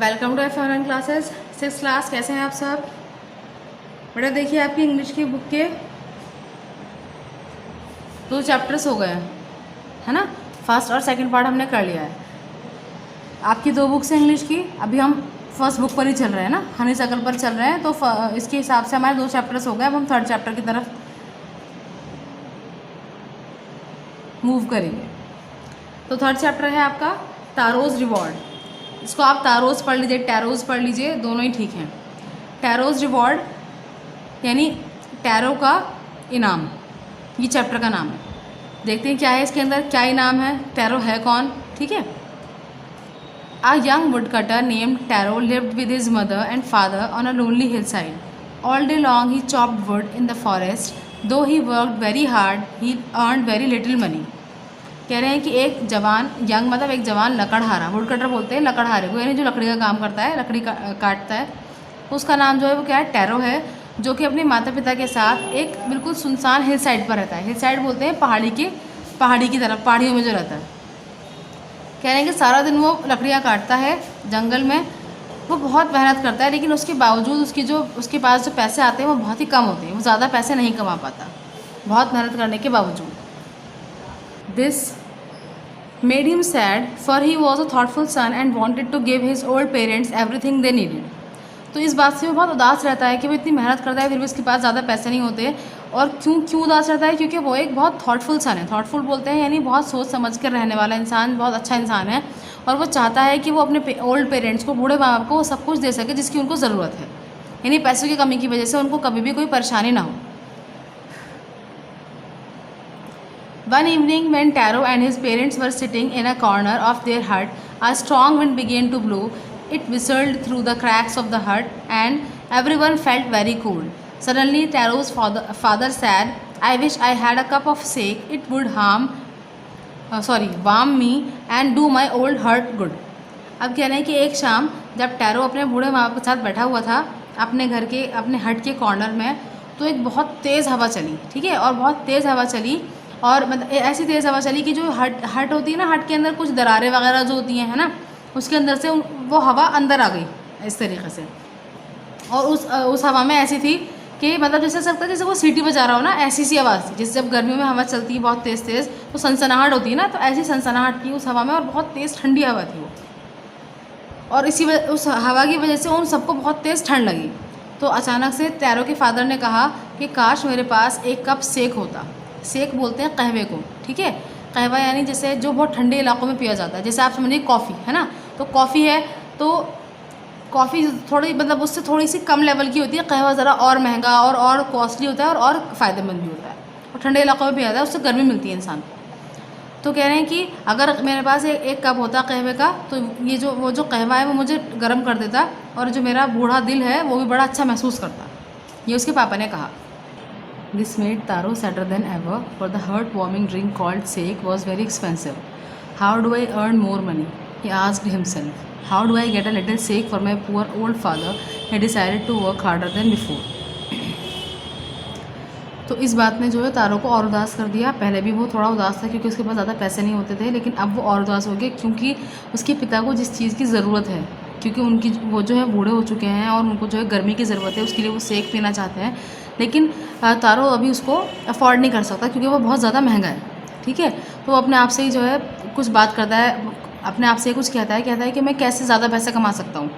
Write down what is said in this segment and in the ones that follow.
Welcome to F1 classes 6th class. कैसे हैं आप सब? बेटा देखिए, आपकी इंग्लिश की बुक के 2 चैप्टर्स हो गए हैं, है ना। फर्स्ट और सेकंड पार्ट हमने कर लिया है। आपकी 2 बुक्स हैं इंग्लिश की। अभी हम फर्स्ट बुक पर ही चल रहे हैं ना, हनी सर्कल पर चल रहे हैं। तो इसके हिसाब से हमारे 2 चैप्टर्स हो गए। अब हम थर्ड चैप्टर की तरफ मूव करेंगे। तो थर्ड चैप्टर है आपका टैरोज रिवॉर्ड। इसको आप टैरोज पढ़ लीजिए, टैरोज पढ़ लीजिए, दोनों ही ठीक हैं। टैरोज रिवॉर्ड यानी टैरो का इनाम, ये चैप्टर का नाम है। देखते हैं क्या है इसके अंदर, क्या इनाम है, टैरो है कौन। ठीक है। A young woodcutter named Taro lived with his mother and father on a lonely hillside. All day long he chopped wood in the forest. Though he worked very hard, he earned very little money. कह रहे हैं कि एक जवान, young मतलब एक जवान लकड़हारा, would cutter बोलते हैं लकड़हारे को, यानी जो लकड़ी का काम करता है, लकड़ी काटता है। उसका नाम जो है वो क्या है, टैरो है, जो कि अपने माता पिता के साथ एक बिल्कुल सुनसान हिल साइड पर रहता है। हिल साइड बोलते हैं पहाड़ी की तरफ, पहाड़ियों में जो रहता है। कह रहे हैं कि सारा दिन वो लकड़ियाँ काटता है जंगल में। वो बहुत मेहनत करता है, लेकिन उसके बावजूद उसके पास जो पैसे आते हैं वो बहुत ही कम होते हैं। वो ज़्यादा पैसे नहीं कमा पाता, बहुत मेहनत करने के बावजूद। This made him sad, for he was a thoughtful son and wanted to give his old parents everything they needed. तो इस बात से वो बहुत उदास रहता है कि वो इतनी मेहनत करता है, फिर भी उसके पास ज़्यादा पैसे नहीं होते। और क्यों उदास रहता है? क्योंकि वो एक बहुत थॉटफुल सन है। थॉटफुल बोलते हैं यानी बहुत सोच समझ कर रहने वाला इंसान, बहुत अच्छा इंसान है। और वो चाहता है कि वो अपने ओल्ड पेरेंट्स को, बूढ़े माँ बाप को, वो सब कुछ दे सके जिसकी उनको ज़रूरत है, यानी पैसों की कमी की वजह से उनको कभी भी कोई परेशानी ना हो। One evening, when Taro and his parents were sitting in a corner of their hut, a strong wind began to blow. It whistled through the cracks of the hut, and everyone felt very cold. Suddenly, Taro's father said, "I wish I had a cup of shake. It would warm me and do my old hut good." अब कह रहे हैं कि एक शाम जब tarot अपने बूढ़े माँ बाप के साथ बैठा हुआ था अपने घर के, अपने हट के कॉर्नर में, तो एक बहुत तेज़ हवा चली। ठीक है। और बहुत तेज़ हवा चली, और मतलब ऐसी तेज़ हवा चली कि जो हट होती है ना, हट के अंदर कुछ दरारें वगैरह जो होती हैं, है ना, उसके अंदर से वो हवा अंदर आ गई इस तरीके से। और उस हवा में ऐसी थी कि मतलब जैसे सकता है जैसे वो सीटी बजा रहा हो ना, ऐसी सी आवाज़ थी। जैसे जब गर्मियों में हवा चलती है बहुत तेज़ तेज़, तो सनसनाहट होती है ना, तो ऐसी सनसनाहट थी उस हवा में, और बहुत तेज़ ठंडी हवा थी वो। और उस हवा की वजह से उन सबको बहुत तेज़ ठंड लगी। तो अचानक से टैरो के फादर ने कहा कि काश मेरे पास एक कप सेक होता। सेक बोलते हैं कहवे को। ठीक है। कहवा यानी जैसे जो बहुत ठंडे इलाकों में पिया जाता है, जैसे आप समझिए कॉफ़ी, है ना। तो कॉफ़ी है, तो कॉफ़ी थोड़ी मतलब उससे थोड़ी सी कम लेवल की होती है। कहवा ज़रा और महंगा और कॉस्टली होता है, और फ़ायदेमंद भी होता है, और ठंडे इलाकों में पिया जाता है, उससे गर्मी मिलती है इंसान को। तो कह रहे हैं कि अगर मेरे पास एक कप होता कहवे का, तो वो जो कहवा है वो मुझे गर्म कर देता, और जो मेरा बूढ़ा दिल है वो भी बड़ा अच्छा महसूस करता। ये उसके पापा ने कहा। This made Taro sadder than ever, for the heart warming drink called sake was very expensive. How do I earn more money? He asked himself. How do I get a little sake for my poor old father? He decided to work harder than before. तो इस बात ने जो है तारो को और उदास कर दिया। पहले भी वो थोड़ा उदास था क्योंकि उसके पास ज़्यादा पैसे नहीं होते थे, लेकिन अब वो और उदास हो गया क्योंकि उसके पिता को जिस चीज़ की ज़रूरत है, क्योंकि वो जो है बूढ़े हो चुके हैं और उनको जो है गर्मी की ज़रूरत है, उसके लिए वो सेक पीना चाहते हैं। लेकिन तारो अभी उसको अफोर्ड नहीं कर सकता क्योंकि वो बहुत ज़्यादा महंगा है। ठीक है। तो वो अपने आप से ही जो है कुछ बात करता है, अपने आप से कुछ कहता है कि मैं कैसे ज़्यादा पैसे कमा सकता हूँ,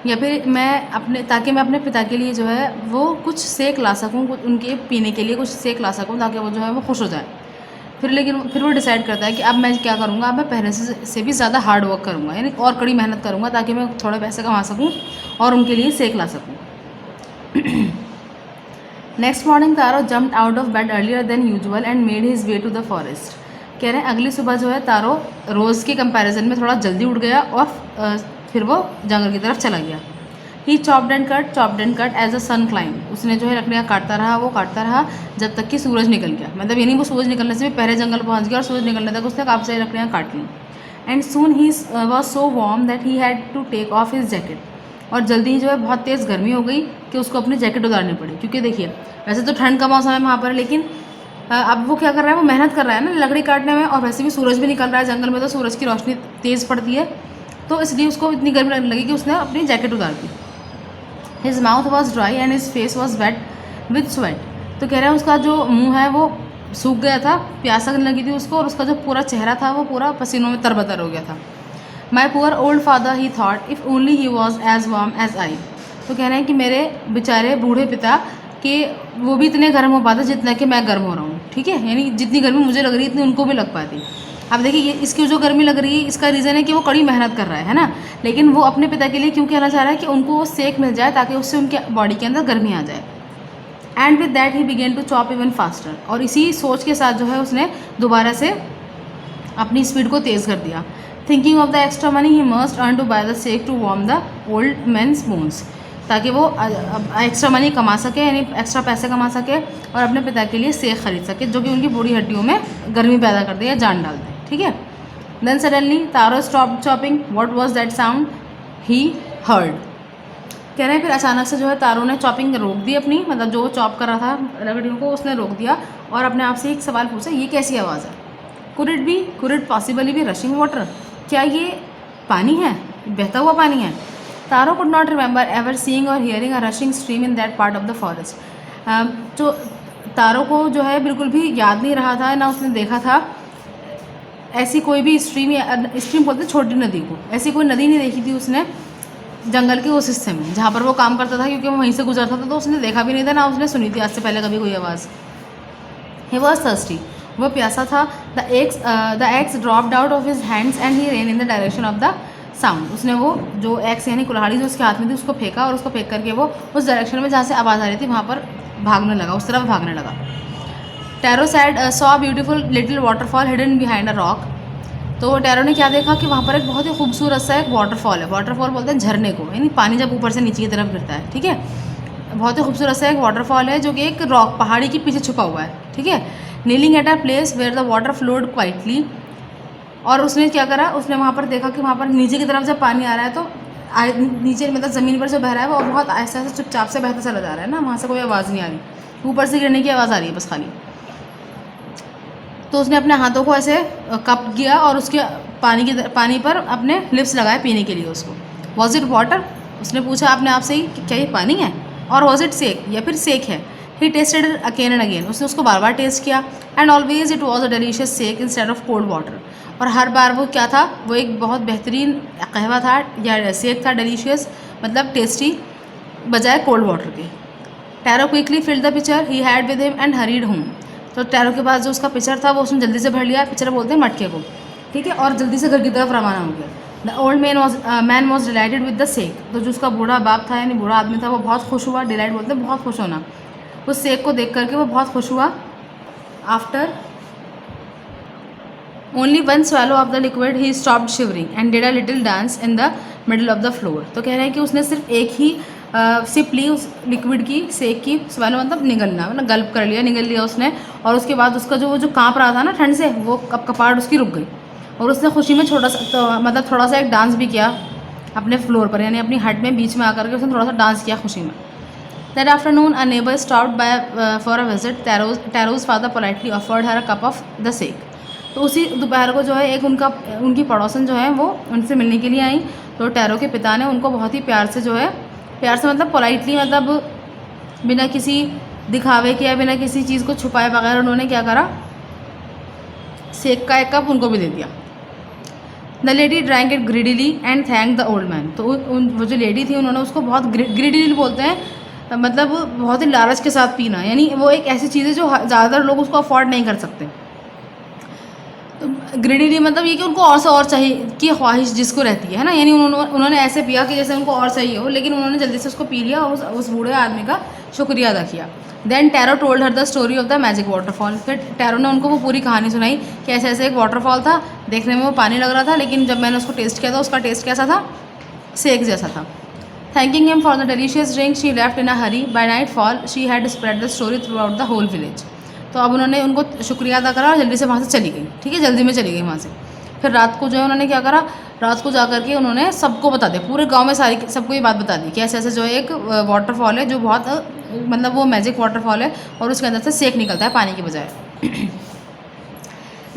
या फिर ताकि मैं अपने पिता के लिए जो है वो कुछ सेक ला सकूँ, उनके पीने के लिए कुछ सेक ला सकूँ, ताकि वो जो है वो खुश हो जाए। फिर वो डिसाइड करता है कि अब मैं क्या करूँगा, अब मैं पहले से भी ज़्यादा हार्ड वर्क करूँगा, यानी और कड़ी मेहनत करूँगा, ताकि मैं थोड़े पैसे कमा सकूँ और उनके लिए सेक ला सकूँ. Next morning Taro jumped out of bed earlier than usual and made his way to the forest. कह रहे हैं अगली सुबह जो है तारो रोज़ के कंपैरिजन में थोड़ा जल्दी उठ गया और फिर वो जंगल की तरफ चला गया. He chopped and cut as a sun climb. उसने जो है लकड़ियाँ काटता रहा जब तक कि सूरज निकल गया. मतलब यानी वो सूरज निकलने से भी पहले जंगल पहुँच गया और सूरज निकलने तक उसने काफ़ी सारी लकड़ियाँ काट ली. And soon he was so warm that he had to take off his jacket. और जल्दी ही जो है बहुत तेज़ गर्मी हो गई कि उसको अपनी जैकेट उतारनी पड़ी. क्योंकि देखिए वैसे तो ठंड का मौसम है वहाँ पर, लेकिन अब वो क्या कर रहा है, वो मेहनत कर रहा है ना लकड़ी काटने में, और वैसे भी सूरज भी निकल रहा है जंगल में, तो सूरज की रोशनी तेज़ पड़ती है, तो इसलिए उसको इतनी गर्मी लगने लगी कि उसने अपनी जैकेट उतार दी। His mouth was dry and his face was wet with sweat. तो कह रहा है उसका जो मुंह है वो सूख गया था, प्यास लगने लगी थी उसको, और उसका जो पूरा चेहरा था वो पूरा पसीनों में तरबतर हो गया था। My poor old father he thought if only he was as warm as I. तो कह रहे हैं कि मेरे बेचारे बूढ़े पिता कि वो भी इतने गर्म हो पाते जितना कि मैं गर्म हो रहा हूँ, ठीक है, यानी जितनी गर्मी मुझे लग रही है इतनी उनको भी लग पाती। अब देखिए ये इसकी जो गर्मी लग रही है इसका रीज़न है कि वो कड़ी मेहनत कर रहा है ना, लेकिन वो अपने पिता के लिए क्यों कहना चाह रहा है कि उनको वो सेक मिल जाए ताकि उससे उनके बॉडी के अंदर गर्मी आ जाए। And with that he began to chop even faster. और इसी सोच के साथ जो है उसने दोबारा से अपनी स्पीड को तेज़ कर दिया। Thinking of the extra money he must earn to buy the sake to warm the old man's bones, ताकि वो एक्स्ट्रा मनी कमा सके, यानी एक्स्ट्रा पैसे कमा सके और अपने पिता के लिए सेक खरीद सके जो कि उनकी बूढ़ी हड्डियों में गर्मी पैदा कर दे या जान डाल दे, ठीक है। Then suddenly Taro stop chopping. What was that sound he heard. कह रहे हैं फिर अचानक से जो है तारो ने चॉपिंग रोक दी अपनी, मतलब जो चॉप कर रहा था लकड़ियों को उसने रोक दिया और अपने आप से एक सवाल पूछा, ये कैसी आवाज़ है। Could it possibly be rushing water. क्या ये पानी है, बहता हुआ पानी है। Taro could not remember ever seeing or hearing a rushing stream in that part of the forest. तो तारो को जो है बिल्कुल भी याद नहीं रहा था, ना उसने देखा था ऐसी कोई भी स्ट्रीम, या स्ट्रीम बोलते छोटी नदी को, ऐसी कोई नदी नहीं देखी थी उसने जंगल के उस हिस्से में जहाँ पर वो काम करता था, क्योंकि वो वहीं से गुजरता था, तो उसने देखा भी नहीं था, ना उसने सुनी थी आज से पहले कभी कोई आवाज़। He was thirsty. वो प्यासा था। The x dropped out of his hands and he rain in the direction of the sound. उसने वो जो एक्स यानी कुल्हाड़ी जो उसके हाथ में थी उसको फेंका और उसको फेंक करके वो उस डायरेक्शन में जहाँ से आवाज़ आ रही थी वहाँ पर भागने लगा, उस तरफ भागने लगा। Tarot sad saw beautiful little waterfall hidden behind a rock. तो टैरो ने क्या देखा कि वहाँ पर एक बहुत ही खूबसूरत सा एक वाटरफॉल है। वाटरफॉल बोलते हैं झरने को, यानी पानी जब ऊपर से नीचे की तरफ गिरता है, ठीक है। बहुत ही खूबसूरत सा एक वाटरफॉल है जो कि एक रॉक पहाड़ी के पीछे छुपा हुआ है, ठीक है। Kneeling at a place where the water flowed quietly. और उसने क्या करा, उसने वहाँ पर देखा कि वहाँ पर नीचे की तरफ जब पानी आ रहा है तो नीचे मतलब ज़मीन पर जो बह रहा है वो बहुत ऐसा ऐसा चुपचाप से बहता चला जा रहा है ना, वहाँ से कोई आवाज़ नहीं आ रही, ऊपर से गिरने की आवाज़ आ रही है बस खाली। तो उसने अपने हाथों को ऐसे कप किया और उसके पानी पर अपने लिप्स लगाए पीने के लिए उसको। वॉज इट वाटर, उसने पूछा अपने आप से ही कि क्या ये पानी है, और वॉज इट सेक, या फिर सेक है। He tasted again and again, उसने उसको बार बार टेस्ट किया। And always it was a delicious sake instead of cold water. और हर बार वो क्या था, वो एक बहुत बेहतरीन कहवा था या सेक था, डिलीशियस मतलब टेस्टी, बजाय कोल्ड वाटर के। Tarot quickly filled the picture he had with him and hurried home. तो टैरो के पास जो उसका पिक्चर था वो उसने जल्दी से भर लिया, पिक्चर बोलते हैं मटके को, ठीक है, और जल्दी से घर की तरफ रवाना हो गया। The old man was delighted with the sake. तो जो उसका बूढ़ा बाप था यानी बूढ़ा आदमी था वो बहुत खुश हुआ। डिलाइट बोलते हैं बहुत खुश होना। उस सेक को देख करके वो बहुत खुश हुआ। After only one swallow of the liquid he stopped shivering and did a little dance in the middle of the floor. तो कह रहे हैं कि उसने सिर्फ एक ही सिप ली उस लिक्विड की, सेक की। स्वैलो मतलब निगलना, मतलब गल्प कर लिया, निगल लिया उसने। और उसके बाद उसका जो काँप रहा था ना ठंड से, वो कपाड़ उसकी रुक गई और उसने खुशी में छोटा सा तो मतलब थोड़ा सा एक डांस भी किया अपने फ्लोर पर, यानी अपनी हट में बीच में आकर के उसने थोड़ा सा डांस किया खुशी में। That afternoon a neighbour stopped bye for a visit. Taro's father politely offered her a cup of the सेक। तो उसी दोपहर को जो है एक उनकी पड़ोसन जो है वो उनसे मिलने के लिए आई। तो टैरो के पिता ने उनको बहुत ही प्यार से जो है, प्यार से मतलब पोलाइटली, मतलब बिना किसी दिखावे के या बिना किसी चीज़ को छुपाए बगैर उन्होंने क्या करा, सेक का एक कप उनको भी दे दिया। The lady drank it greedily and thank the old man. तो वो जो लेडी थी उन्होंने उसको बहुत ग्रीडीली बोलते हैं, मतलब बहुत ही लालच के साथ पीना, यानी वो एक ऐसी चीज़ है जो ज़्यादातर लोग उसको अफोर्ड नहीं कर सकते। तो ग्रीडीली मतलब ये कि उनको और से और चाहिए की ख्वाहिश जिसको रहती है ना, यानी उन्होंने ऐसे पिया कि जैसे उनको और चाहिए हो, लेकिन उन्होंने जल्दी से उसको पी लिया और उस बूढ़े आदमी का शुक्रिया अदा किया। Then Taro told her the story of the magic waterfall. फिर टैरो ने उनको वो पूरी कहानी सुनाई कि ऐसे ऐसे एक वाटरफॉल था, देखने में वो पानी लग रहा था, लेकिन जब मैंने उसको टेस्ट किया था उसका टेस्ट कैसा था, सेक जैसा था। Thanking him for the delicious drink she left in a hurry. By nightfall she had spread the story throughout the whole village. तो अब उन्होंने उनको शुक्रिया अदा करा और जल्दी से वहाँ से चली गई, ठीक है, जल्दी में चली गई वहाँ से। फिर रात को जो है उन्होंने क्या करा, रात को जा करके उन्होंने सबको बता दिया, पूरे गांव में सबको ये बात बता दी कि ऐसे ऐसे जो है एक वाटरफॉल है जो बहुत मतलब वो मैजिक वाटरफॉल है और उसके अंदर से सेक निकलता है पानी के बजाय।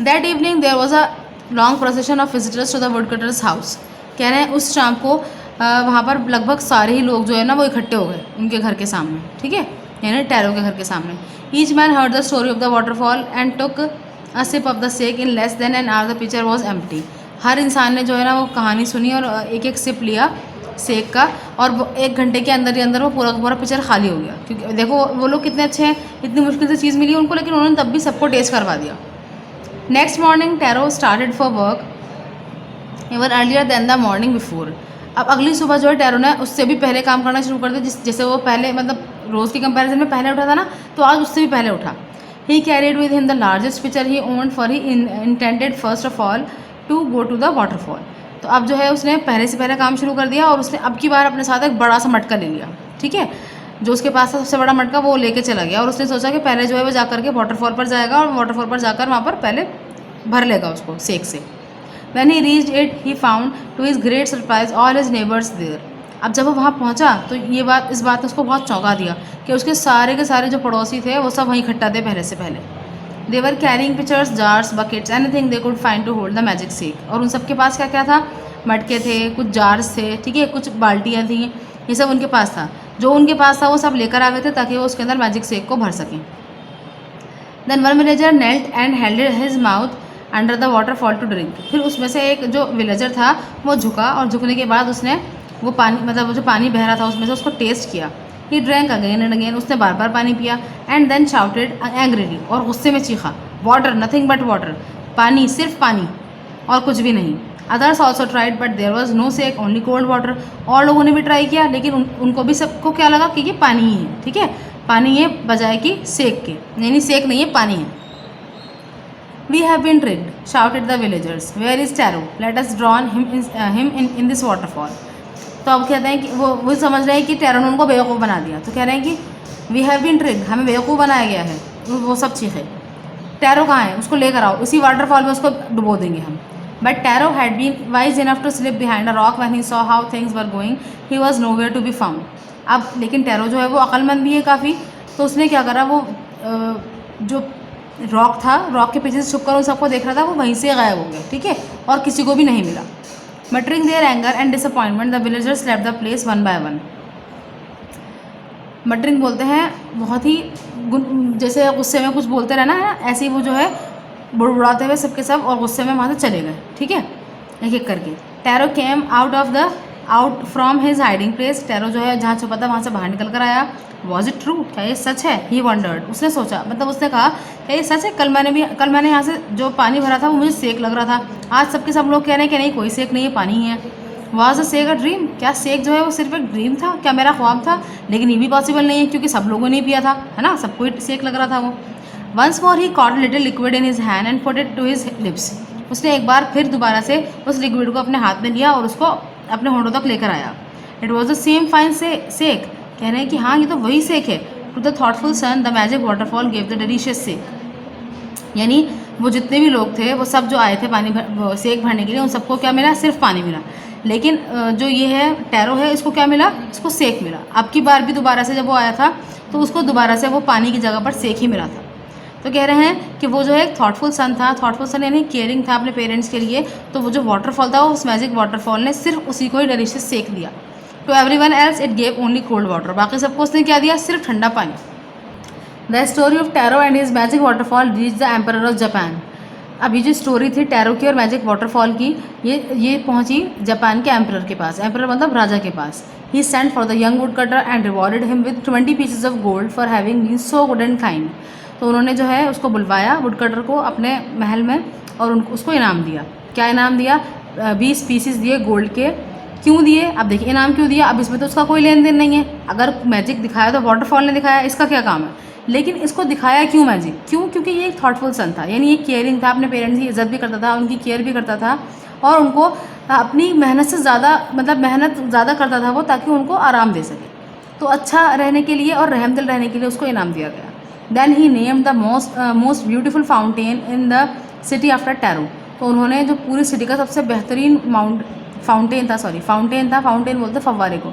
That evening there was a long procession of visitors to the woodcutter's house. कह रहे हैं उस शाम को वहाँ पर लगभग सारे ही लोग जो है ना वो इकट्ठे हो गए उनके घर के सामने, ठीक है, यानी टैरो के घर के सामने। Each man heard the story of the waterfall and took a sip of the sake in less than an hour the picture was empty. हर इंसान ने जो है ना वो कहानी सुनी और एक एक सिप लिया सेक का, और वो 1 घंटे के अंदर ही अंदर वो पूरा का पूरा पिक्चर खाली हो गया। क्योंकि देखो वो लोग कितने अच्छे हैं, इतनी मुश्किल से चीज़ मिली उनको, लेकिन उन्होंने तब भी सबको टेस्ट करवा दिया। Next morning Taro started for work even earlier than the morning before. अब अगली सुबह जो है टैरो ने उससे भी पहले काम करना शुरू कर दिया, जैसे वो पहले मतलब रोज़ के कंपैरिजन में पहले उठा था ना, तो आज उससे भी पहले उठा। He carried with him the largest pitcher he owned for he intended first of all to go to the waterfall. तो अब जो है उसने पहले से पहले काम शुरू कर दिया और उसने अब की बार अपने साथ एक बड़ा सा मटका ले लिया, ठीक है, जो उसके पास था सबसे बड़ा मटका वो लेके चला गया। और उसने सोचा कि पहले जो है वो जाकर के वाटरफॉल पर जाएगा और वाटरफॉल पर जाकर वहाँ पर पहले भर लेगा उसको सेक से। When he reached it, he found to his great surprise all his neighbors there. अब जब वो वहाँ पहुँचा तो इस बात ने उसको बहुत चौंका दिया कि उसके सारे के सारे जो पड़ोसी थे वो सब वहीं इकट्ठा थे पहले से पहले। They were carrying pitchers, jars, buckets, anything they could find to hold the magic shake. और उन सब के पास क्या क्या था, मटके थे, कुछ जार्स थे, ठीक है, कुछ बाल्टियाँ थी, ये सब उनके पास था। जो उनके पास था वो सब लेकर आ गए थे ताकि वो उसके अंदर मैजिक शेक को भर सकें। Then one villager knelt and held his mouth under the waterfall to drink. फिर उसमें से एक जो विलेजर था वो झुका और झुकने के बाद उसने वो पानी मतलब वो जो पानी बह रहा था उसमें से उसको टेस्ट किया। He drank again and again, उसने बार बार पानी पिया। एंड देन शाउटेड एंग्रीली, और गुस्से में चीखा, वाटर, नथिंग बट वाटर, पानी, सिर्फ पानी और कुछ भी नहीं। Others also tried but there was no sake, only cold water. और लोगों ने भी ट्राई किया लेकिन उनको भी सबको क्या लगा कि ये पानी ही है, ठीक है, पानी है बजाय कि सेक के, नहीं सेक नहीं है, पानी है। We have been tricked, shouted the villagers. Where is Taro? Let us drown him in this waterfall. तो अब कहते हैं कि वो समझ रहे हैं कि टैरो ने उनको बेवकूफ़ बना दिया, तो कह रहे हैं कि we have been tricked, हमें बेवकूफ़ बनाया गया है। वो सब चीज़ें, टैरो कहाँ है, उसको लेकर आओ, इसी वाटरफॉल में उसको डुबो देंगे हम। But Taro had been wise enough to slip behind a rock when he saw how things were going. He was nowhere to be found. अब लेकिन टैरो जो है वो अक्लमंद भी है काफ़ी, तो उसने क्या करा, वो जो रॉक था, रॉक के पीछे से छुपकर उन सबको देख रहा था, वो वहीं से गायब हो गया, ठीक है, और किसी को भी नहीं मिला। Muttering their anger and disappointment the villagers left the place one by one. Muttering बोलते हैं बहुत ही जैसे गुस्से में कुछ बोलते रहना है, ऐसे ही वो जो है बुड़बुड़ाते हुए सबके सब और गुस्से में वहाँ से चले गए, ठीक है, एक एक करके। Tarot came out from his hiding place. Tarot जो है जहाँ छुपा था वहाँ से बाहर निकल कर आया। वॉज इट ट्रू, क्या ये सच है? ही वंडर्ड, उसने सोचा, मतलब उसने कहा क्या ये सच है? कल मैंने यहाँ से जो पानी भरा था वो मुझे सेक लग रहा था, आज सबके सब लोग कह रहे हैं कि नहीं कोई सेक नहीं है, पानी ही है। Was a sec a dream, क्या सेक जो है वो सिर्फ एक ड्रीम था, क्या मेरा ख्वाब था? लेकिन ये भी पॉसिबल नहीं है क्योंकि सब लोगों ने पिया था, है ना, सबको ही सेक लग रहा था वो। Once more he caught little liquid in his hand and put it to his lips. उसने एक बार फिर दोबारा से उस लिक्विड को अपने हाथ में लिया और उसको अपने होंठों तक लेकर आया। It was the same fine sake, कह रहे हैं कि हाँ ये तो वही सेक है। To the thoughtful son the magic waterfall give the delicious sake, यानी वो जितने भी लोग थे वो सब जो आए थे पानी सेक भरने के लिए, उन सबको क्या मिला? सिर्फ पानी मिला। लेकिन जो ये है टैरो है, इसको क्या मिला? इसको सेक मिला। अब की बार भी दोबारा से जब वो आया था तो उसको दोबारा से वो पानी की जगह पर सेक ही मिला था। तो कह रहे हैं कि वो जो है एक थॉटफुल सन था, थॉटफुल सन यानी केयरिंग था अपने पेरेंट्स के लिए। तो वो जो वाटरफॉल था, उस मैजिक वाटरफॉल ने सिर्फ उसी को ही डिलीशियस सेक दिया। To everyone else it gave only cold water, बाकी सबको उसने क्या दिया? सिर्फ ठंडा पानी। The story of Taro and his magic waterfall reach the emperor of Japan. अब ये जो स्टोरी थी टैरो की और मैजिक वाटरफॉल की, ये पहुंची जापान के एम्परर के पास। एम्परर मतलब राजा के पास। He sent for the young wood cutter and rewarded him with 20 pieces of gold for having been so good and kind. तो उन्होंने जो है उसको बुलवाया वुड कटर को अपने महल में और उसको इनाम दिया। क्या इनाम दिया? 20 पीसेस दिए गोल्ड के। क्यों दिए? अब देखिए इनाम क्यों दिया। अब इसमें तो उसका कोई लेन देन नहीं है, अगर मैजिक दिखाया तो वाटरफॉल ने दिखाया, इसका क्या काम है? लेकिन इसको दिखाया क्यों मैजिक? क्यों? क्योंकि ये एक थॉटफुल सन था, यानी ये केयरिंग था, अपने पेरेंट्स की इज्जत भी करता था, उनकी केयर भी करता था और उनको अपनी मेहनत से ज़्यादा मेहनत ज़्यादा करता था वो, ताकि उनको आराम दे सके। तो अच्छा रहने के लिए और रहमदिल रहने के लिए उसको इनाम दिया गया। Then he named the most beautiful fountain in the city after Taro. तो उन्होंने जो पूरी सिटी का सबसे बेहतरीन फाउंटेन था, फाउंटेन बोलते फव्वारे को,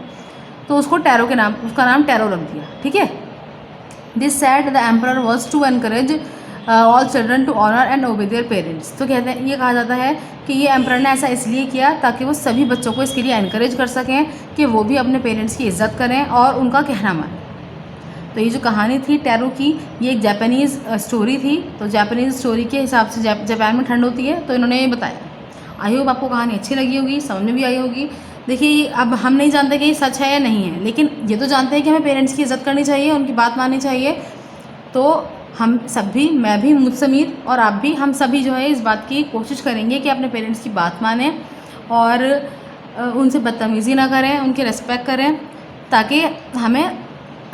तो उसको टैरो के उसका नाम टैरो रख दिया, ठीक है। This said the emperor was to encourage all children to honour and obey their parents. तो कहते हैं, ये कहा जाता है कि ये एम्परर ने ऐसा इसलिए किया ताकि वो सभी बच्चों को इसके लिए एनकरेज कर सकें कि वो भी अपने पेरेंट्स की इज़्ज़त करें और उनका कहना मानें। तो ये जो कहानी थी टैरो की, ये एक जापानीज़ स्टोरी थी। तो जापानीज़ स्टोरी के हिसाब से जापान में ठंड होती है, तो इन्होंने ये बताया। आई होप आपको कहानी अच्छी लगी होगी, समझ में भी आई होगी। देखिए, अब हम नहीं जानते कि ये सच है या नहीं है, लेकिन ये तो जानते हैं कि हमें पेरेंट्स की इज़्ज़त करनी चाहिए, उनकी बात माननी चाहिए। तो हम सब भी, मैं भी, मुझसमीर और आप भी, हम सभी जो है इस बात की कोशिश करेंगे कि अपने पेरेंट्स की बात मानें और उनसे बदतमीज़ी ना करें, उनकी रिस्पेक्ट करें, ताकि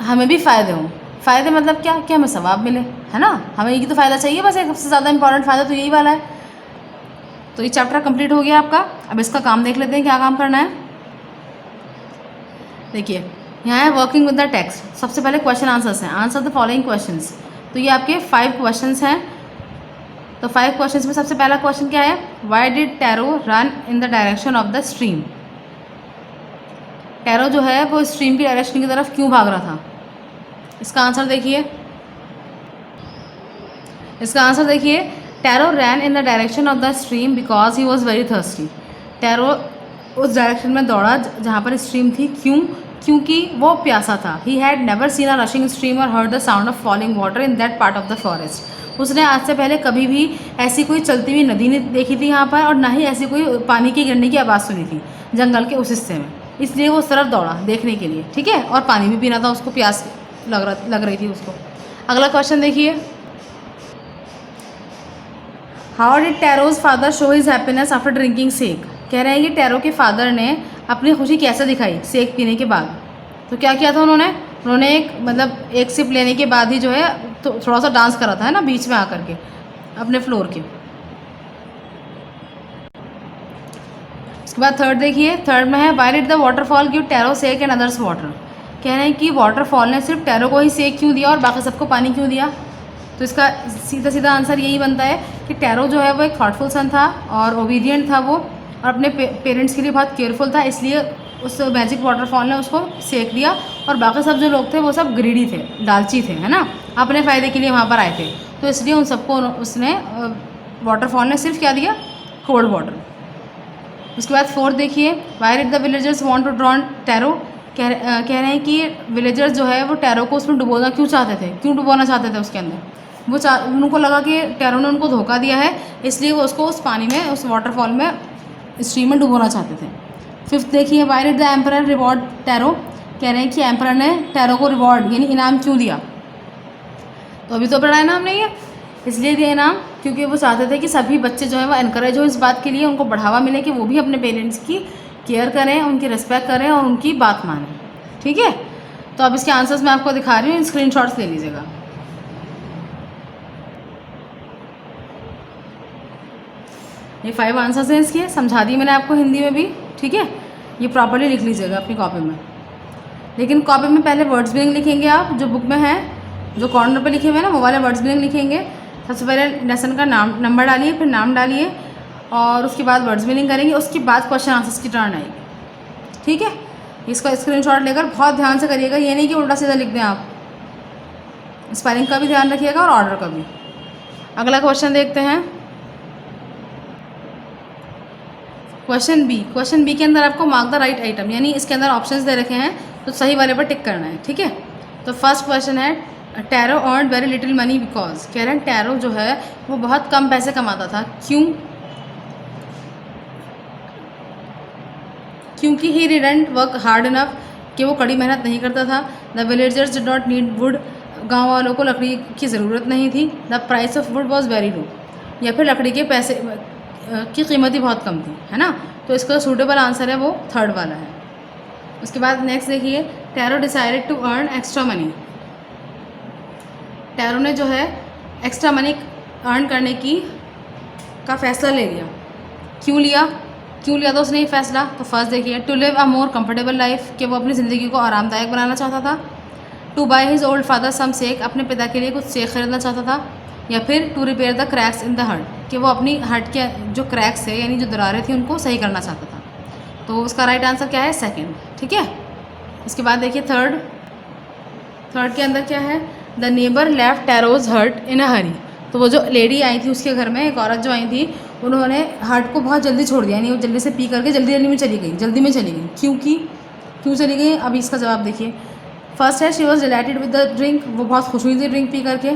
हमें भी फ़ायदे हों। फ़ायदे मतलब क्या, कि हमें सवाब मिले, है ना। हमें यही तो फ़ायदा चाहिए, बस एक सबसे ज़्यादा इंपॉर्टेंट फ़ायदा तो यही वाला है। तो ये चैप्टर कंप्लीट हो गया आपका। अब इसका काम देख लेते हैं, क्या काम करना है। देखिए, यहाँ है वर्किंग विद द टेक्स्ट। सबसे पहले क्वेश्चन आंसर्स हैं। Answer the following questions. तो ये आपके 5 क्वेश्चंस हैं। तो 5 क्वेश्चंस में सबसे पहला क्वेश्चन क्या है, why did tarot run in the direction of the stream. Tarot जो है वो स्ट्रीम की डायरेक्शन की तरफ क्यों भाग रहा था। इसका आंसर देखिए, Taro ran in the direction of the stream because he was very thirsty. Taro उस डायरेक्शन में दौड़ा जहाँ पर स्ट्रीम थी। क्योंकि वो प्यासा था। He had never seen a rushing stream or heard the sound of falling water in that part of the forest. उसने आज से पहले कभी भी ऐसी कोई चलती हुई नदी नहीं देखी थी यहाँ पर, और ना ही ऐसी कोई पानी के गिरने की आवाज़ सुनी थी जंगल के उस हिस्से में। इसलिए वो उस तरफ दौड़ा देखने के लिए, ठीक है। और पानी भी पीना था उसको, प्यास लग रही थी उसको। अगला क्वेश्चन देखिए, how did Taro's father show his happiness after drinking sake. कह रहे हैं कि टैरो के फादर ने अपनी खुशी कैसे दिखाई सेक पीने के बाद। तो क्या किया था उन्होंने एक सिप लेने के बाद ही जो है तो थोड़ा सा डांस करा था, है ना, बीच में आकर के अपने फ्लोर के। उसके बाद थर्ड देखिए, थर्ड में है why did the waterfall give Taro sake and others water. कह रहे हैं कि वाटरफॉल ने सिर्फ टैरो को ही सेक क्यों दिया और बाकी सबको पानी क्यों दिया। तो इसका सीधा आंसर यही बनता है कि टैरो जो है वो एक थॉटफुल सन था और ओबीडियंट था वो, और अपने पेरेंट्स के लिए बहुत केयरफुल था। इसलिए उस मैजिक वाटरफॉल ने उसको सेक दिया, और बाकी सब जो लोग थे वो सब ग्रीडी थे, लालची थे, है ना, अपने फ़ायदे के लिए वहाँ पर आए थे। तो इसलिए उन सबको उसने वाटरफॉल ने सिर्फ क्या दिया, कोल्ड वाटर। उसके बाद फोर्थ देखिए, why did the villagers want to drown Taro. कह रहे हैं कि विलेजर्स जो है वो टैरो को उसमें डुबोना क्यों डुबोना चाहते थे उसके अंदर। उनको लगा कि टैरो ने उनको धोखा दिया है, इसलिए वो उसको उस पानी में, उस वाटरफॉल में, स्ट्रीम में डुबोना चाहते थे। फिफ्थ देखिए, why did the emperor reward tarot. कह रहे हैं कि एम्परर ने टैरो को रिवॉर्ड यानी इनाम क्यों दिया। तो अभी तो पढ़ा है ना हमने ये, इसलिए दिया इनाम क्योंकि वो चाहते थे कि सभी बच्चे जो है वो एनकरेज हो इस बात के लिए, उनको बढ़ावा मिले कि वो भी अपने पेरेंट्स की केयर करें, उनकी रिस्पेक्ट करें और उनकी बात मानें, ठीक है। तो अब इसके आंसर्स मैं आपको दिखा रही हूँ, स्क्रीनशॉट्स ले लीजिएगा। ये 5 आंसर्स हैं इसके, समझा दी मैंने आपको हिंदी में भी, ठीक है। ये प्रॉपर्ली लिख लीजिएगा अपनी कॉपी में, लेकिन कॉपी में पहले वर्ड्स मीनिंग लिखेंगे आप, जो बुक में है, जो कॉर्नर पे लिखे हुए हैं ना वो वाले वर्ड्स मीनिंग लिखेंगे। सबसे पहले लेसन का नंबर डालिए, फिर नाम डालिए, और उसके बाद वर्ड्स मीनिंग करेंगे। उसके बाद क्वेश्चन आंसर्स की टर्न आएगी, ठीक है। इसका स्क्रीनशॉट लेकर बहुत ध्यान से करिएगा, ये नहीं कि उल्टा सीधा लिख दें आप। स्पेलिंग का भी ध्यान रखिएगा और ऑर्डर का भी। अगला क्वेश्चन देखते हैं, क्वेश्चन बी के अंदर आपको मार्क द राइट आइटम, यानी इसके अंदर ऑप्शंस दे रखे हैं तो सही वाले पर टिक करना है, ठीक है। तो फर्स्ट क्वेश्चन है, tarot earn very little money because. कह रहे हैं टैरो जो है वो बहुत कम पैसे कमाता था, क्योंकि he didn't work hard enough, कि वो कड़ी मेहनत नहीं करता था। The villagers did not need would, गाँव वालों को लकड़ी की ज़रूरत नहीं थी। The price of would was very low, या फिर लकड़ी के पैसे की कीमत ही बहुत कम थी, है ना। तो इसका सूटेबल आंसर है वो थर्ड वाला है। उसके बाद नेक्स्ट देखिए, Taro decided to earn extra money. Taro ने जो है एक्स्ट्रा मनी अर्न करने का फैसला ले लिया। क्यों लिया था उसने ये फैसला। तो फर्स्ट देखिए, to live a more comfortable life, कि वो अपनी ज़िंदगी को आरामदायक बनाना चाहता था। To buy his old father some sake, अपने पिता के लिए कुछ सेक खरीदना चाहता था। या फिर to repair the cracks in the hut, कि वो अपनी हट के जो क्रैक्स है यानी जो दरारें थी उनको सही करना चाहता था। तो उसका राइट आंसर क्या है, सेकंड, ठीक है। इसके बाद देखिए थर्ड के अंदर क्या है, the neighbour left Taro's hut in a hurry. तो वो जो लेडी आई थी उसके घर में, एक औरत जो आई थी, उन्होंने हार्ट को बहुत जल्दी छोड़ दिया, यानी वो जल्दी से पी करके जल्दी में चली गई, क्यों चली गई? अभी इसका जवाब देखिए। फर्स्ट है she was delighted with the drink, वो बहुत खुश हुई थी ड्रिंक पी करके।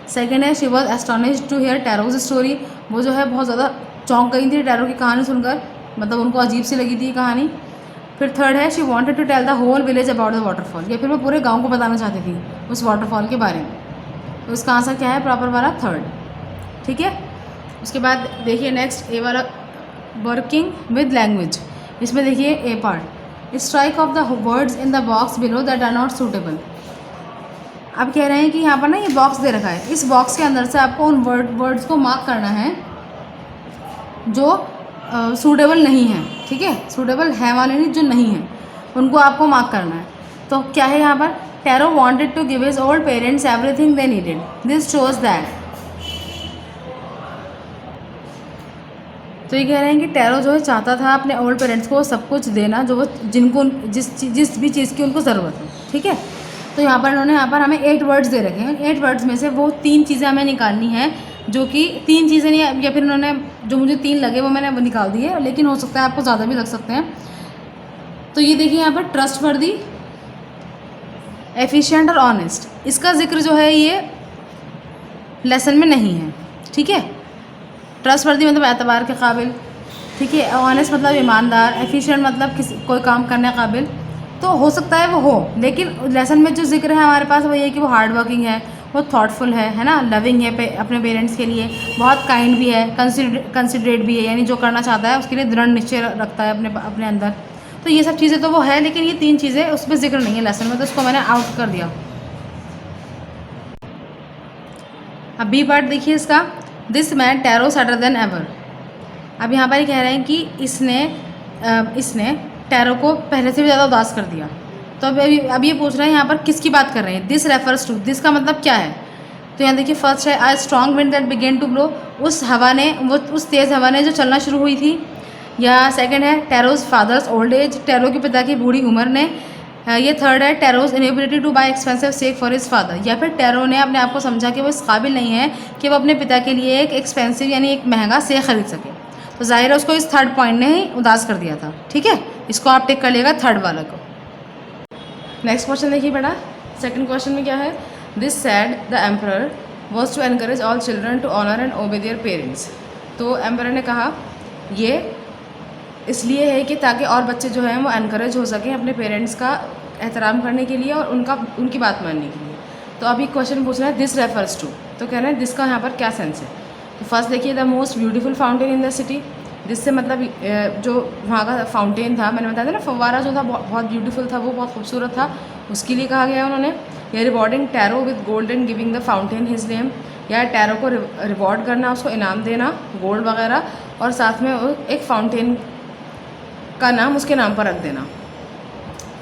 सेकेंड है she was astonished to hear Taro's story, वो जो है बहुत ज़्यादा चौंक गई थी टैरो की कहानी सुनकर, मतलब उनको अजीब सी लगी थी कहानी। फिर थर्ड है she wanted to tell the whole village about the waterfall, या फिर वो पूरे गांव को बताना चाहती थी उस वाटरफॉल के बारे में। तो इसका आंसर क्या है प्रॉपर वाला? थर्ड। ठीक है, उसके बाद देखिए नेक्स्ट ए वाला, वर्किंग विद लैंग्वेज। इसमें देखिए A part, strike off the words in the box below that are not suitable. अब कह रहे हैं कि यहाँ पर ना ये बॉक्स दे रखा है, इस बॉक्स के अंदर से आपको उन वर्ड्स को मार्क करना है जो सूटेबल नहीं है। ठीक है, सूटेबल है वाले नहीं, जो नहीं है उनको आपको मार्क करना है। तो क्या है यहाँ पर? Taro wanted to give his old parents everything they needed, this shows that. तो ये कह रहे हैं कि टैरो जो है चाहता था अपने ओल्ड पेरेंट्स को सब कुछ देना जो वो जिनको जिस भी चीज़ की उनको ज़रूरत है। ठीक है, तो यहाँ पर इन्होंने यहाँ पर हमें 8 वर्ड्स दे रखे हैं। 8 वर्ड्स में से वो 3 चीज़ें हमें निकालनी है, जो कि 3 चीज़ें नहीं, या फिर इन्होंने जो मुझे 3 लगे वो मैंने निकाल दिए, लेकिन हो सकता है आपको ज़्यादा भी लग सकते हैं। तो ये देखिए यहाँ पर ट्रस्टवर्दी, एफिशिएंट और ऑनेस्ट, इसका जिक्र जो है ये लेसन में नहीं है। ठीक है, ट्रस्टवर्दी मतलब एतबार के काबिल, ठीक है, ऑनेस्ट मतलब ईमानदार, एफिशिएंट मतलब कोई काम करने काबिल। तो हो सकता है वो हो, लेकिन लेसन में जो जिक्र है हमारे पास वो ये कि वो हार्ड वर्किंग है, वो थॉटफुल है ना, लविंग है अपने पेरेंट्स के लिए, बहुत काइंड भी है, कंसिडरेट भी है, यानी जो करना चाहता है उसके लिए दृढ़ निश्चय रखता है अपने अंदर। तो ये सब चीज़ें तो वो है, लेकिन ये 3 चीज़ें उसमें जिक्र नहीं है लेसन में, तो उसको मैंने आउट कर दिया। अब बी पार्ट देखिए इसका, this man Taro sadder than ever. अब यहाँ पर कह रहे हैं कि इसने टैरो को पहले से भी ज़्यादा उदास कर दिया। तो अब ये पूछ रहे हैं यहाँ पर किसकी बात कर रहे हैं? दिस रेफर्स टू, दिस का मतलब क्या है? तो यहाँ देखिए फर्स्ट है a strong wind that began to blow, उस तेज़ हवा ने जो चलना शुरू हुई थी। या सेकंड है Taro's father's old age, Taro के पिता की बूढ़ी उम्र ने। ये थर्ड है Taro's inability to buy expensive sake for his father, या फिर टैरो ने अपने आप को समझा कि वो इस काबिल नहीं है कि वो अपने पिता के लिए एक एक्सपेंसिव यानी एक महंगा सेक खरीद सके। तो जाहिर है उसको इस थर्ड पॉइंट ने ही उदास कर दिया था। ठीक है, इसको आप टिक कर लिएगा थर्ड वाला को। नेक्स्ट क्वेश्चन देखिए बेटा, सेकंड क्वेश्चन में क्या है? This said the emperor was to encourage all children to honour and obey their parents. तो एम्परर ने कहा ये इसलिए है कि ताकि और बच्चे जो हैं वो एनकरेज हो सकें अपने पेरेंट्स का एहतराम करने के लिए और उनकी बात मानने के लिए। तो अभी क्वेश्चन पूछ रहा है दिस रेफर्स टू, तो कह रहे हैं दिस का यहाँ पर क्या सेंस है? तो फर्स्ट देखिए the most beautiful fountain in the city, जिससे मतलब जो वहाँ का फाउंटेन था, मैंने बताया था ना फव्वारा जो था बहुत ब्यूटीफुल था, वो बहुत खूबसूरत था, उसके लिए कहा गया उन्होंने। या rewarding tarot with gold and giving the fountain his name, या टैरो को रिवॉर्ड करना, उसको इनाम देना गोल्ड वगैरह, और साथ में एक फाउंटेन का नाम उसके नाम पर रख देना,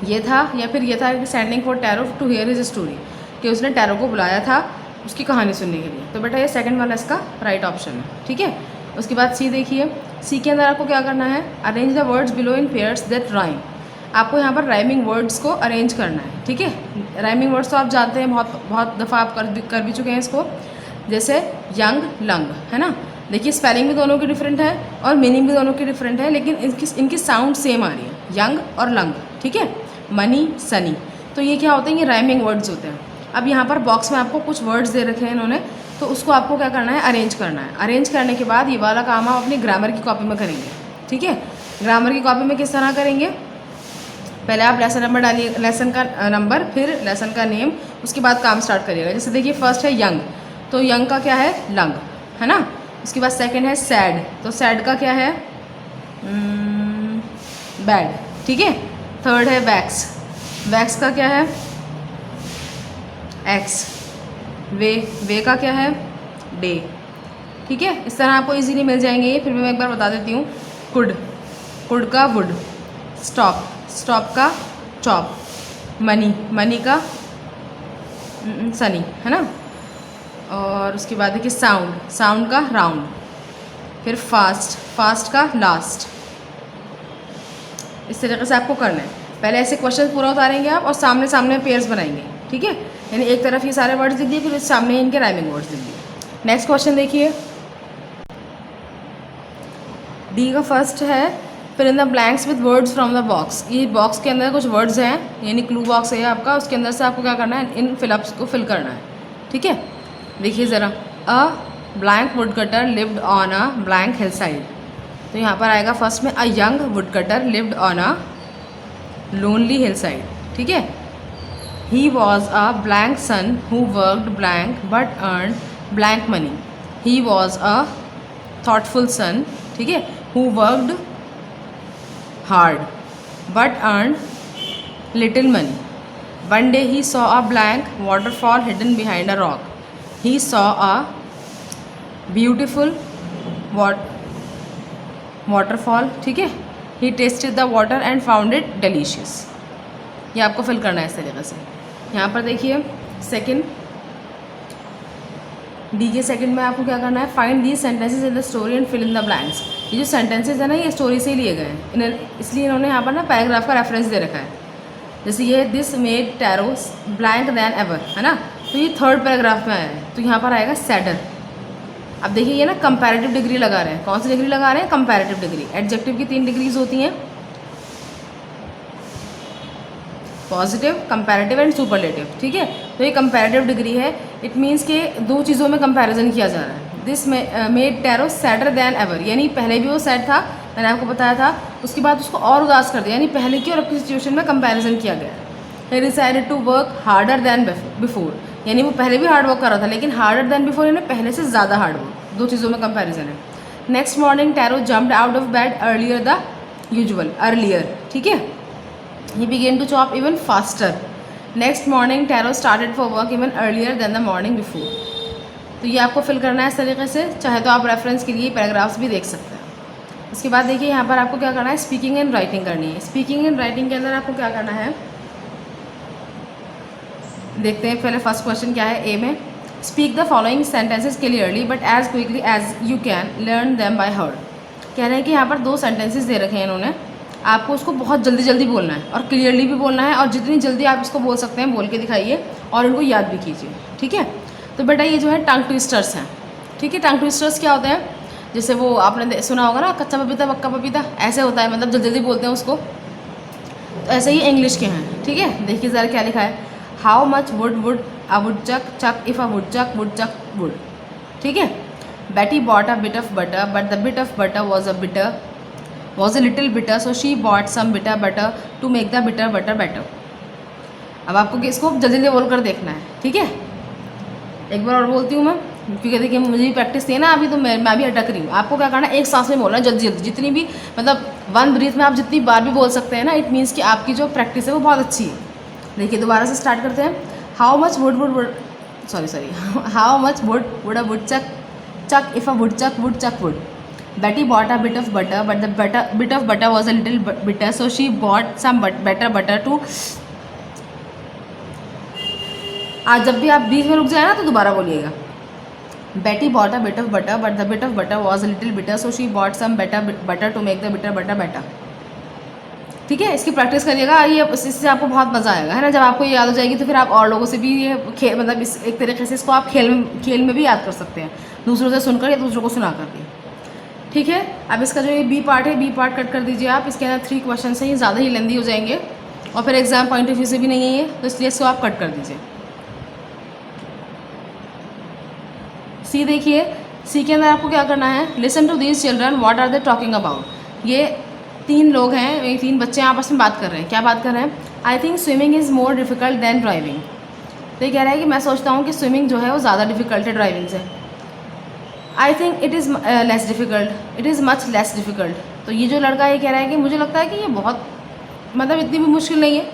ये था। या फिर ये था कि sending for Taro to hear his story, कि उसने टैरो को बुलाया था उसकी कहानी सुनने के लिए। तो बेटा ये सेकंड वाला इसका राइट ऑप्शन है। ठीक है, उसके बाद सी देखिए, सी के अंदर आपको क्या करना है? Arrange the words below in pairs that rhyme. आपको यहाँ पर राइमिंग वर्ड्स को अरेंज करना है। ठीक है, राइमिंग वर्ड्स तो आप जानते हैं, बहुत दफ़ा आप कर भी चुके हैं इसको, जैसे यंग लंग, है ना। देखिए स्पेलिंग भी दोनों की डिफरेंट है और मीनिंग भी दोनों की डिफरेंट है, लेकिन इनकी साउंड सेम आ रही है, यंग और लंग। ठीक है, मनी सनी, तो ये क्या होते हैं? ये राइमिंग वर्ड्स होते हैं। अब यहाँ पर बॉक्स में आपको कुछ वर्ड्स दे रखे हैं इन्होंने, तो उसको आपको क्या करना है? अरेंज करना है। अरेंज करने के बाद ये वाला काम आप अपनी ग्रामर की कॉपी में करेंगे। ठीक है, ग्रामर की कॉपी में किस तरह करेंगे? पहले आप लेसन नंबर डालिए, लेसन का नंबर, फिर लेसन का नेम, उसके बाद काम स्टार्ट करिएगा। जैसे देखिए फर्स्ट है यंग, तो यंग का क्या है? लंग, है ना। उसके बाद सेकंड है सैड, तो सैड का क्या है? बैड। ठीक है, थर्ड है वैक्स, वैक्स का क्या है? एक्स। वे का क्या है? डे। ठीक है, इस तरह आपको इजीली मिल जाएंगे ये। फिर मैं एक बार बता देती हूँ, कुड का वुड, स्टॉप का चॉप, मनी का सनी, है ना। और उसके बाद देखिए साउंड का राउंड, फिर फास्ट का लास्ट। इस तरीके से आपको करना है। पहले ऐसे क्वेश्चन पूरा उतारेंगे आप और सामने पेयर्स बनाएंगे। ठीक है, यानी एक तरफ ये सारे वर्ड्स लिख दिए, फिर सामने इनके राइमिंग वर्ड्स लिख दिए। नेक्स्ट क्वेश्चन देखिए, डी का फर्स्ट है फिर इन the blanks with words from the box. ये बॉक्स के अंदर कुछ वर्ड्स हैं, यानी क्लू बॉक्स है आपका, उसके अंदर से आपको क्या करना है, इन फिलअप्स को फिल करना है। ठीक है, देखिए ज़रा, a blank wood cutter lived on a blank hill side. तो यहाँ पर आएगा फर्स्ट में, a young wood cutter lived on a lonely hill side. ठीक है, he was a blank son who worked blank but earn blank money. He was a thoughtful son, ठीक है, who worked hard but earned little money. One day he saw a blank waterfall hidden behind a rock. He saw a beautiful waterfall, ठीक है, he tasted the water and found it delicious. ये आपको fill करना है इस तरीके से। यहाँ पर देखिए सेकंड, डी के सेकंड में आपको क्या करना है, find these sentences in the story and fill in the blanks. ये जो सेंटेंसेस है ना, ये स्टोरी से ही लिए गए हैं, इसलिए इन्होंने यहाँ पर ना पैराग्राफ का रेफरेंस दे रखा है। जैसे ये this made Taro's blank than ever, है ना, तो ये थर्ड पैराग्राफ में आया है, तो यहाँ पर आएगा सैडर। अब देखिए ये ना कंपैरेटिव डिग्री लगा रहे हैं, कौन सी डिग्री लगा रहे हैं, कंपैरेटिव डिग्री। एडजेक्टिव की 3 डिग्रीज होती हैं, पॉजिटिव, कंपैरेटिव एंड सुपरलेटिव। ठीक है, तो ये कंपैरेटिव डिग्री है, इट मीन्स कि 2 चीज़ों में कंपैरिजन किया जा रहा है। This made Taro sadder than ever, यानी पहले भी वो सैड था, मैंने आपको बताया था, उसके बाद उसको और उदास कर दिया, यानी पहले की और अब की सिचुएशन में कंपैरिजन किया गया। He decided to work harder than before, यानी वो पहले भी हार्ड वर्क कर रहा था, लेकिन हार्डर दैन बिफोर यानी पहले से ज़्यादा हार्ड वर्क। 2 चीज़ों में कंपैरिजन है। Next morning tarot jumped out of bed earlier the usual, earlier, ठीक है, he began to chop even faster. Next morning Taro started for work even earlier than the morning before. तो ये आपको fill करना है इस तरीके से, चाहे तो आप रेफरेंस के लिए पैराग्राफ्स भी देख सकते हैं। उसके बाद देखिए यहाँ पर आपको क्या करना है, स्पीकिंग एंड राइटिंग करनी है। स्पीकिंग एंड राइटिंग के अंदर आपको क्या करना है, देखते हैं पहले फर्स्ट क्वेश्चन क्या है। ए में, speak the following sentences clearly but as quickly as you can learn them by heart. कह रहे हैं कि यहाँ पर 2 सेंटेंसेज दे रखे हैं इन्होंने, आपको उसको बहुत जल्दी जल्दी बोलना है और क्लियरली भी बोलना है, और जितनी जल्दी आप इसको बोल सकते हैं बोल के दिखाइए और इनको याद भी कीजिए। ठीक है, तो बेटा ये जो है टंग ट्विस्टर्स हैं। ठीक है, टंग ट्विस्टर्स क्या होते हैं, जैसे वो आपने सुना होगा ना, कच्चा पपीता पक्का पपीता, ऐसे होता है, मतलब जल्दी जल्दी बोलते हैं उसको, तो ऐसे ही इंग्लिश के हैं। ठीक है, देखिए ज़रा क्या लिखा है, how much wood a woodchuck if a woodchuck wood. ठीक है, Betty bought a bit of butter but the bit of butter was a little bitter so she bought some bitter butter to make the bitter butter better। अब आपको इसको जल्दी जल्दी बोल कर देखना है। ठीक है, एक बार और बोलती हूँ मैं, क्योंकि देखिए मुझे भी प्रैक्टिस थी ना अभी, तो मैं भी अटक रही हूँ। आपको क्या करना है, एक सांस में बोलना है जल्दी जल्दी, जितनी भी मतलब 1 ब्रीथ में आप जितनी बार भी बोल सकते हैं ना, इट मीन्स कि आपकी जो प्रैक्टिस है वो बहुत अच्छी है। देखिए दोबारा से स्टार्ट करते हैं। How much wood how much wood a woodchuck if a woodchuck wood. Betty bought a bit of butter, but the bit of butter was a little bitter, so she bought some better butter to। आज जब भी आप बीच में रुक जाए ना तो दोबारा बोलिएगा। Betty bought a bit of butter, but the bit of butter was a little bitter, so she bought some better butter to make the bitter butter better। ठीक है, इसकी प्रैक्टिस करिएगा, ये इससे आपको बहुत मज़ा आएगा, है ना। जब आपको ये याद हो जाएगी तो फिर आप और लोगों से भी ये मतलब इस एक तरीके से इसको आप खेल में भी याद कर सकते हैं, दूसरों से सुनकर या दूसरों को सुना करके। ठीक है, अब इसका जो ये बी पार्ट है, बी पार्ट कट कर दीजिए आप, इसके अंदर 3 क्वेश्चन हैं, ये ज़्यादा ही लेंदी हो जाएंगे और फिर एग्जाम पॉइंट ऑफ व्यू से भी नहीं है ये, तो इसलिए इसको आप कट कर दीजिए। सी देखिए, सी के अंदर आपको क्या करना है, listen to these children what are they talking about. ये 3 लोग हैं, ये 3 बच्चे आपस में बात कर रहे हैं। क्या बात कर रहे हैं, I think swimming is more difficult than driving. तो ये कह रहा है कि मैं सोचता हूँ कि स्विमिंग जो है वो ज़्यादा डिफिकल्ट है ड्राइविंग से। I think it is less difficult, it is much less difficult. तो ये जो लड़का ये कह रहा है कि मुझे लगता है कि ये बहुत मतलब इतनी भी मुश्किल नहीं है,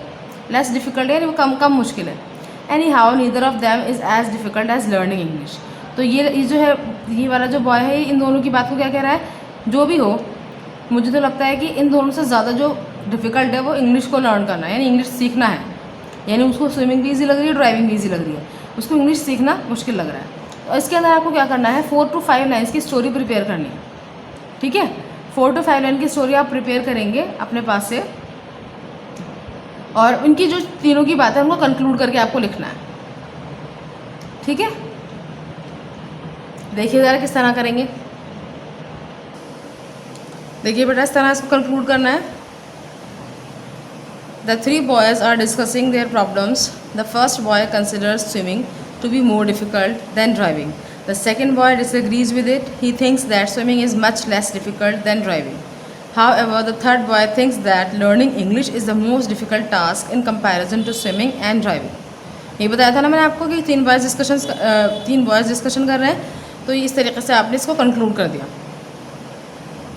लेस डिफ़िकल्ट है, यानी वो कम मुश्किल है। Anyhow neither of them is as difficult as learning English. तो ये जो है, ये वाला जो बॉय है, इन दोनों की बात को क्या कह रहा है, जो भी हो मुझे तो लगता है कि इन दोनों से ज़्यादा जो डिफ़िकल्ट है वो इंग्लिश को लर्न करना है, यानी इंग्लिश सीखना है। यानी उसको स्विमिंग भी ईजी लग रही है, ड्राइविंग भी ईजी लग रही है, उसको इंग्लिश सीखना मुश्किल लग रहा है। तो इसके अंदर आपको क्या करना है, 4 to 5 लाइन्स की स्टोरी प्रिपेयर करनी है। ठीक है, 4 to 5 लाइन की स्टोरी आप प्रिपेयर करेंगे अपने पास से, और उनकी जो तीनों की बात है उनको कंक्लूड करके आपको लिखना है। ठीक है, देखिए ज़रा किस तरह करेंगे। देखिए बेटा इस तरह इसको कंक्लूड करना है। The 3 boys are discussing their problems. The first boy considers swimming to be more difficult than driving. The second boy disagrees with it. He thinks that swimming is much less difficult than driving. However, the third boy thinks that learning English is the most difficult task in comparison to swimming and driving. ये बताया था ना मैंने आपको कि 3 boys discussion कर रहे हैं, तो इस तरीके से आपने इसको कंक्लूड कर दिया।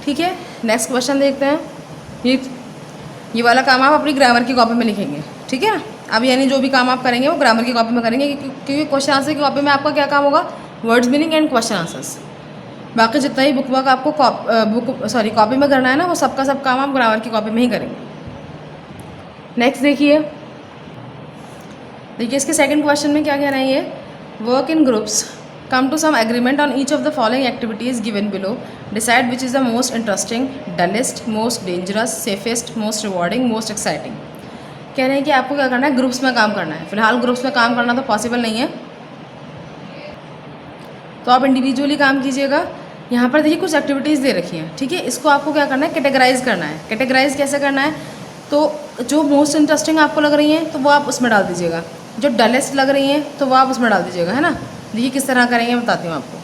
ठीक है, नेक्स्ट क्वेश्चन देखते हैं। ये वाला काम आप अपनी ग्रामर की कॉपी में लिखेंगे। ठीक है, अब यानी जो भी काम आप करेंगे वो ग्रामर की कॉपी में करेंगे, क्योंकि क्वेश्चन आंसर की कॉपी में आपका क्या काम होगा, words meaning and question answers. बाकी जितना ही बुक वर्क आपको कॉपी में करना है ना, वो सबका सब काम आप ग्रामर की कॉपी में ही करेंगे। नेक्स्ट देखिए इसके सेकंड क्वेश्चन में क्या कह रहे हैं ये, work in groups, come to some agreement on each of the following activities given below, decide which is the most interesting, dullest, most dangerous, safest, most rewarding, most exciting. कह रहे हैं कि आपको क्या करना है, ग्रुप्स में काम करना है। फिलहाल ग्रुप्स में काम करना तो पॉसिबल नहीं है, तो आप इंडिविजुअली काम कीजिएगा। यहाँ पर देखिए कुछ एक्टिविटीज़ दे रखी हैं। ठीक है, इसको आपको क्या करना है, कैटेगराइज करना है। कैटेगराइज कैसे करना है, तो जो मोस्ट इंटरेस्टिंग आपको लग रही हैं तो वो आप उसमें डाल दीजिएगा, जो डलेस्ट लग रही हैं तो वो आप उसमें डाल दीजिएगा, है ना। देखिए किस तरह करेंगे बताती हूँ आपको।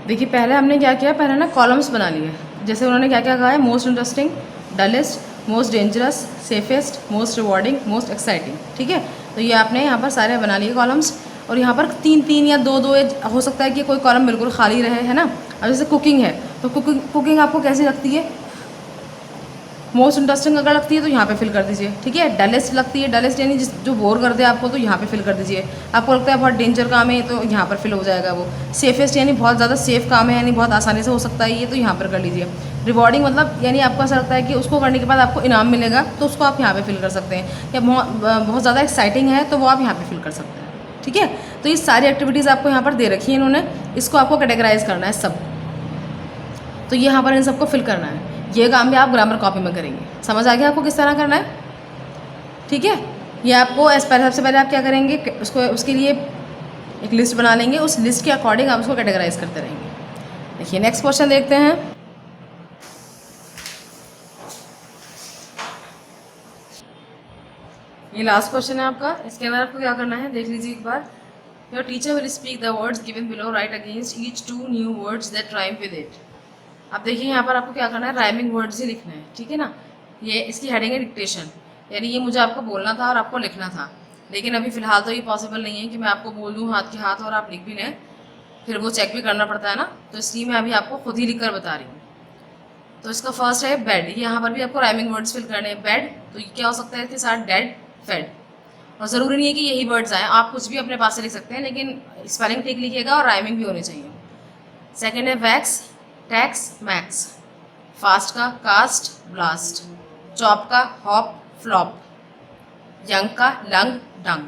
देखिए पहले हमने क्या किया, पहले ना कॉलम्स बना लिए। जैसे उन्होंने क्या क्या कहा है, most interesting, dullest, most dangerous, safest, most rewarding, most exciting. ठीक है, तो ये आपने यहाँ पर सारे बना लिए कॉलम्स, और यहाँ पर 3-3 या 2-2 हो सकता है कि कोई कॉलम बिल्कुल खाली रहे, है ना। अब जैसे कुकिंग है तो कुकिंग आपको कैसी लगती है, मोस्ट इंटरेस्टिंग अगर लगती है तो यहाँ पे फिल कर दीजिए। ठीक है, डलेस्ट लगती है, डलेस्ट यानी जो बोर कर दे आपको, तो यहाँ पे फिल कर दीजिए। आपको लगता है बहुत डेंजर काम है तो यहाँ पर फिल हो जाएगा वो। सेफेस्ट यानी बहुत ज़्यादा सेफ काम है, यानी बहुत आसानी से हो सकता है ये, तो यहाँ पर कर लीजिए। रिवॉर्डिंग मतलब यानी आपको ऐसा लगता है कि उसको करने के बाद आपको इनाम मिलेगा, तो उसको आप यहाँ पर फिल कर सकते हैं। या बहुत ज़्यादा एक्साइटिंग है तो वो आप यहाँ पर फिल कर सकते हैं। ठीक है, तो ये सारी एक्टिविटीज़ आपको यहाँ पर दे रखी है इन्होंने, इसको आपको कैटेगराइज करना है सब, तो ये यहाँ पर इन सबको फिल करना है। ये काम भी आप ग्रामर कॉपी में करेंगे। समझ आ गया आपको किस तरह करना है। ठीक है, ये आपको सबसे पहले आप क्या करेंगे, उसके लिए एक लिस्ट बना लेंगे, उस लिस्ट के अकॉर्डिंग आप उसको कैटेगराइज करते रहेंगे। देखिए नेक्स्ट क्वेश्चन देखते हैं। ये लास्ट क्वेश्चन है आपका, इसके अंदर आपको क्या करना है देख लीजिए एक बार। Your teacher will speak the words given below, write against each 2 new words that rhyme with it. अब देखिए यहाँ पर आपको क्या करना है, राइमिंग वर्ड्स ही लिखना है। ठीक है ना, ये इसकी हेडिंग है डिक्टेशन, यानी ये मुझे आपको बोलना था और आपको लिखना था, लेकिन अभी फ़िलहाल तो ये पॉसिबल नहीं है कि मैं आपको बोल दूँ हाथ के हाथ और आप लिख भी लें, फिर वो चेक भी करना पड़ता है ना, तो इसलिए मैं अभी आपको खुद ही लिख कर बता रही हूँ। तो इसका फर्स्ट है बेड, यहाँ पर भी आपको राइमिंग वर्ड्स फिल करने हैं। बेड, तो ये क्या हो सकता है इसके साथ, डेड, फेड, और ज़रूरी नहीं है कि यही वर्ड्स आएँ, आप कुछ भी अपने पास से लिख सकते हैं, लेकिन स्पेलिंग ठीक लिखिएगा और राइमिंग भी होनी चाहिए। सेकेंड है वैक्स, टैक्स, मैक्स, फास्ट का कास्ट, ब्लास्ट, चॉप का हॉप, फ्लॉप, यंग का लंग, डंग।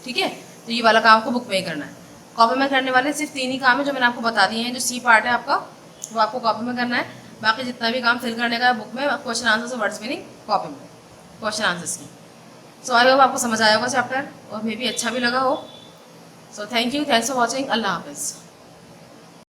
ठीक है, तो ये वाला काम आपको बुक में ही करना है। कॉपी में करने वाले सिर्फ 3 ही काम है जो मैंने आपको बता दिए हैं। जो सी पार्ट है आपका वो आपको कॉपी में करना है, बाकी जितना भी काम फिल करने का है बुक में, क्वेश्चन आंसर से वर्ड्स मीनिंग कॉपी में, क्वेश्चन आंसर्स की। सो आई होप आपको समझ आया होगा चैप्टर, और मे भी अच्छा भी लगा हो। So thank you, thanks for watching, अल्लाह हाफिज़।